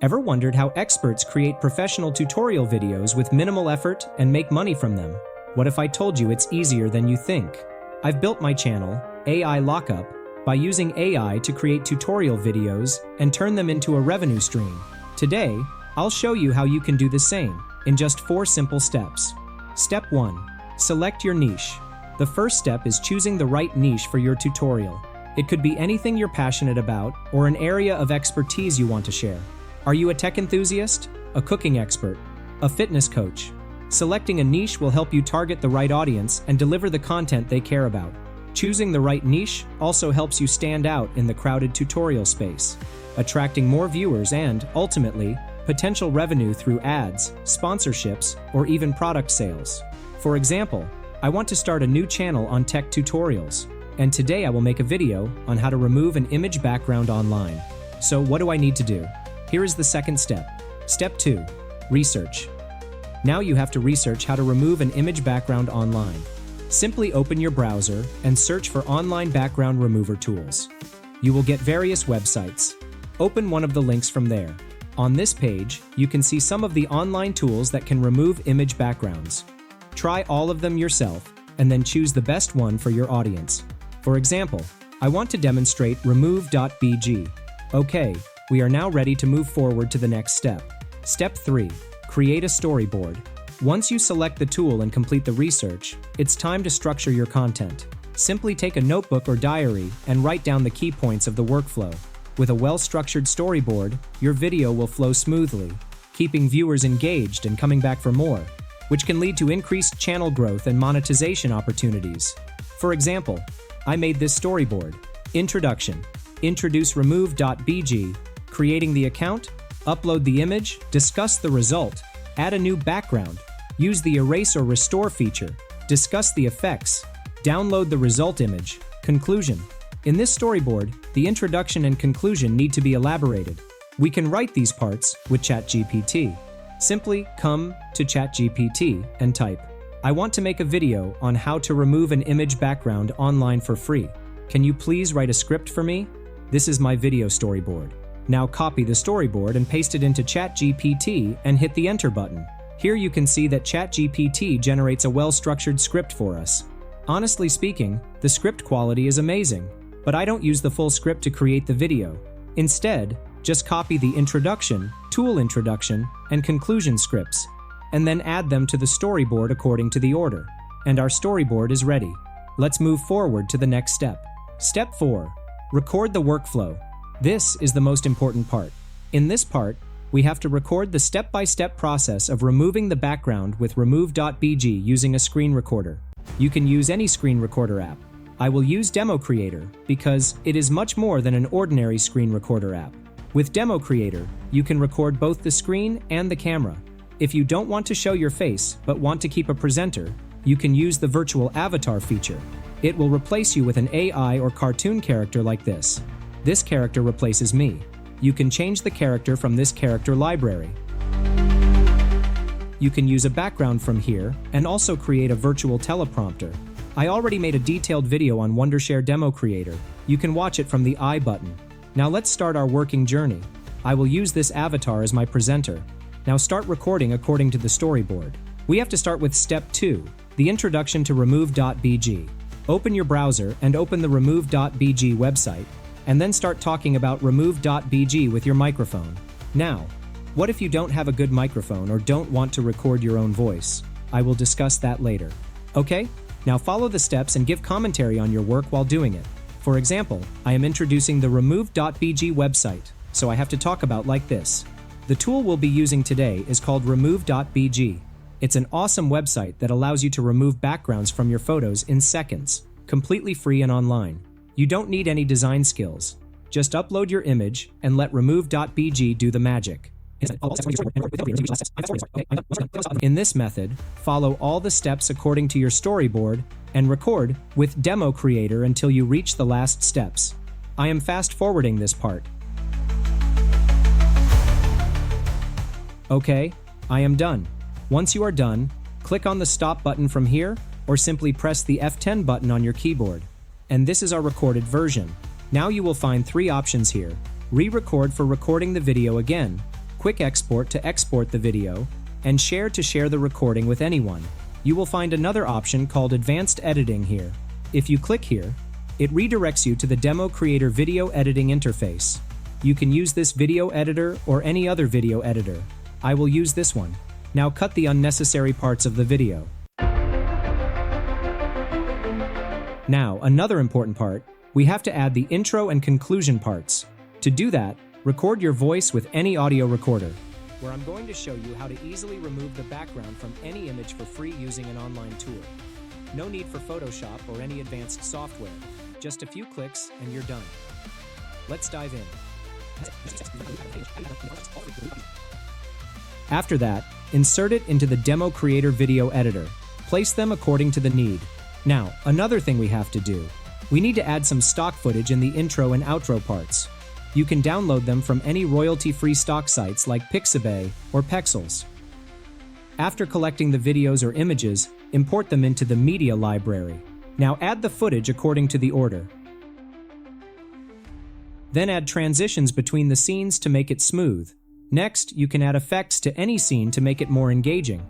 Ever wondered how experts create professional tutorial videos with minimal effort and make money from them? What if I told you it's easier than you think? I've built my channel, AI Lockup, by using AI to create tutorial videos and turn them into a revenue stream. Today, I'll show you how you can do the same in just 4 simple steps. Step 1. Select your niche. The first step is choosing the right niche for your tutorial. It could be anything you're passionate about or an area of expertise you want to share. Are you a tech enthusiast, a cooking expert, a fitness coach? Selecting a niche will help you target the right audience and deliver the content they care about. Choosing the right niche also helps you stand out in the crowded tutorial space, attracting more viewers and, ultimately, potential revenue through ads, sponsorships, or even product sales. For example, I want to start a new channel on tech tutorials, and today I will make a video on how to remove an image background online. So what do I need to do? Here is the second step. Step 2. Research. Now you have to research how to remove an image background online. Simply open your browser and search for online background remover tools. You will get various websites. Open one of the links from there. On this page, you can see some of the online tools that can remove image backgrounds. Try all of them yourself, and then choose the best one for your audience. For example, I want to demonstrate remove.bg. Okay, we are now ready to move forward to the next step. Step 3. Create a storyboard. Once you select the tool and complete the research, it's time to structure your content. Simply take a notebook or diary and write down the key points of the workflow. With a well-structured storyboard, your video will flow smoothly, keeping viewers engaged and coming back for more, which can lead to increased channel growth and monetization opportunities. For example, I made this storyboard. Introduction. Introduce remove.bg. Creating the account. Upload the image. Discuss the result. Add a new background. Use the erase or restore feature. Discuss the effects. Download the result image. Conclusion. In this storyboard, the introduction and conclusion need to be elaborated. We can write these parts with ChatGPT. Simply come to ChatGPT and type, "I want to make a video on how to remove an image background online for free. Can you please write a script for me?" This is my video storyboard. Now copy the storyboard and paste it into ChatGPT and hit the enter button. Here you can see that ChatGPT generates a well-structured script for us. Honestly speaking, the script quality is amazing, but I don't use the full script to create the video. Instead, just copy the introduction, tool introduction, and conclusion scripts, and then add them to the storyboard according to the order. And our storyboard is ready. Let's move forward to the next step. Step 4. Record the workflow. This is the most important part. In this part, we have to record the step-by-step process of removing the background with remove.bg using a screen recorder. You can use any screen recorder app. I will use Democreator because it is much more than an ordinary screen recorder app. With Democreator, you can record both the screen and the camera. If you don't want to show your face but want to keep a presenter, you can use the virtual avatar feature. It will replace you with an AI or cartoon character like this. This character replaces me. You can change the character from this character library. You can use a background from here and also create a virtual teleprompter. I already made a detailed video on Wondershare Democreator. You can watch it from the I button. Now let's start our working journey. I will use this avatar as my presenter. Now start recording according to the storyboard. We have to start with step 2, the introduction to remove.bg. Open your browser and open the remove.bg website, and then start talking about remove.bg with your microphone. Now, what if you don't have a good microphone or don't want to record your own voice? I will discuss that later. Okay? Now follow the steps and give commentary on your work while doing it. For example, I am introducing the remove.bg website, so I have to talk about like this. The tool we'll be using today is called remove.bg. It's an awesome website that allows you to remove backgrounds from your photos in seconds, completely free and online. You don't need any design skills. Just upload your image and let remove.bg do the magic. In this method, follow all the steps according to your storyboard and record with Democreator until you reach the last steps. I am fast forwarding this part. Okay, I am done. Once you are done, click on the stop button from here or simply press the F10 button on your keyboard. And this is our recorded version. Now you will find 3 options here. Re-record for recording the video again. quick export to export the video, and share to share the recording with anyone. You will find another option called Advanced Editing here. If you click here, it redirects you to the Democreator video editing interface. You can use this video editor or any other video editor. I will use this one. Now cut the unnecessary parts of the video. Now, another important part, we have to add the intro and conclusion parts. To do that, record your voice with any audio recorder, where I'm going to show you how to easily remove the background from any image for free using an online tool. No need for Photoshop or any advanced software. Just a few clicks and you're done. Let's dive in. After that, insert it into the Democreator video editor. Place them according to the need. Now, another thing we have to do. We need to add some stock footage in the intro and outro parts. You can download them from any royalty-free stock sites like Pixabay or Pexels. After collecting the videos or images, import them into the media library. Now add the footage according to the order. Then add transitions between the scenes to make it smooth. Next, you can add effects to any scene to make it more engaging.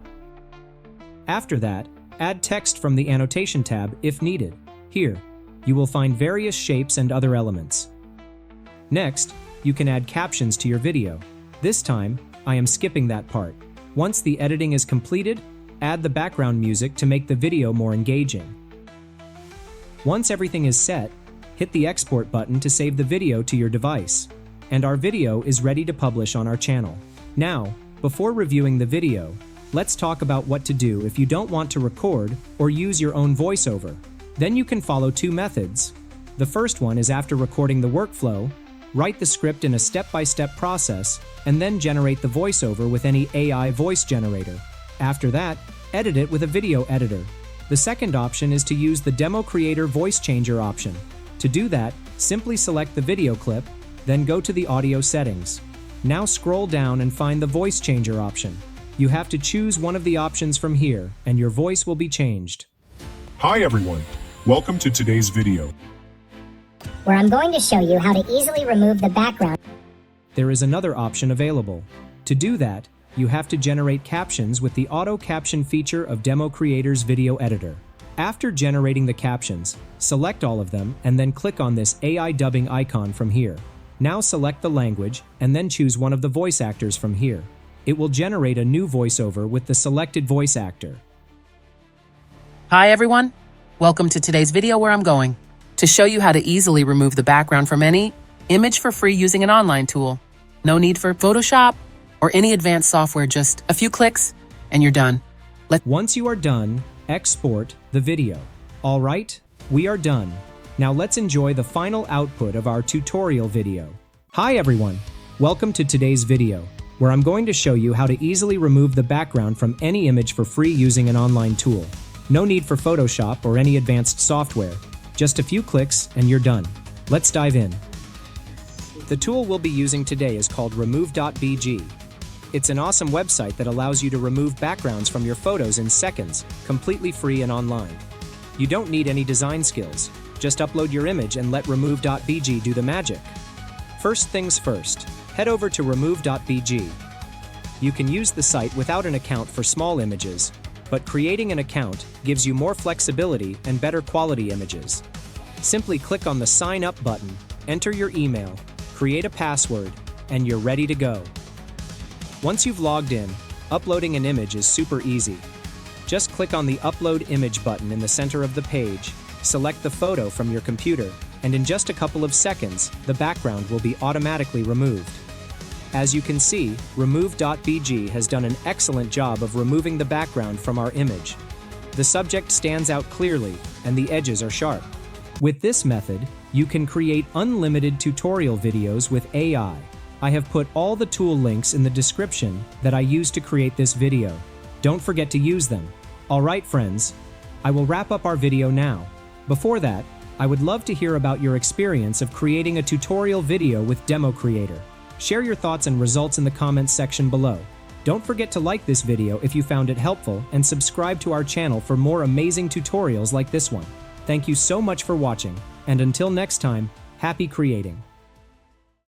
After that, add text from the annotation tab if needed. Here, you will find various shapes and other elements. Next, you can add captions to your video. This time, I am skipping that part. Once the editing is completed, add the background music to make the video more engaging. Once everything is set, hit the export button to save the video to your device. And our video is ready to publish on our channel. Now, before reviewing the video, let's talk about what to do if you don't want to record or use your own voiceover. Then you can follow two methods. The first one is after recording the workflow, write the script in a step-by-step process, and then generate the voiceover with any AI voice generator. After that, edit it with a video editor. The second option is to use the Democreator voice changer option. To do that, simply select the video clip, then go to the audio settings. Now scroll down and find the voice changer option. You have to choose one of the options from here, and your voice will be changed. Hi everyone, welcome to today's video, where I'm going to show you how to easily remove the background. There is another option available. To do that, you have to generate captions with the auto caption feature of Democreator's video editor. After generating the captions, select all of them and then click on this AI dubbing icon from here. Now select the language and then choose one of the voice actors from here. It will generate a new voiceover with the selected voice actor. Hi everyone, welcome to today's video where I'm going to show you how to easily remove the background from any image for free using an online tool. No need for Photoshop or any advanced software, just a few clicks and you're done. Once you are done, export the video. All right, we are done. Now let's enjoy the final output of our tutorial video. Hi everyone, welcome to today's video, where I'm going to show you how to easily remove the background from any image for free using an online tool. No need for Photoshop or any advanced software. Just a few clicks and you're done. Let's dive in. The tool we'll be using today is called remove.bg. It's an awesome website that allows you to remove backgrounds from your photos in seconds, completely free and online. You don't need any design skills. Just upload your image and let remove.bg do the magic. First things first, head over to remove.bg. You can use the site without an account for small images, but creating an account gives you more flexibility and better quality images. Simply click on the Sign Up button, enter your email, create a password, and you're ready to go. Once you've logged in, uploading an image is super easy. Just click on the Upload Image button in the center of the page, select the photo from your computer, and in just a couple of seconds, the background will be automatically removed. As you can see, remove.bg has done an excellent job of removing the background from our image. The subject stands out clearly, and the edges are sharp. With this method, you can create unlimited tutorial videos with AI. I have put all the tool links in the description that I used to create this video. Don't forget to use them. Alright friends, I will wrap up our video now. Before that, I would love to hear about your experience of creating a tutorial video with Democreator. Share your thoughts and results in the comments section below. Don't forget to like this video if you found it helpful and subscribe to our channel for more amazing tutorials like this one. Thank you so much for watching, and until next time, happy creating.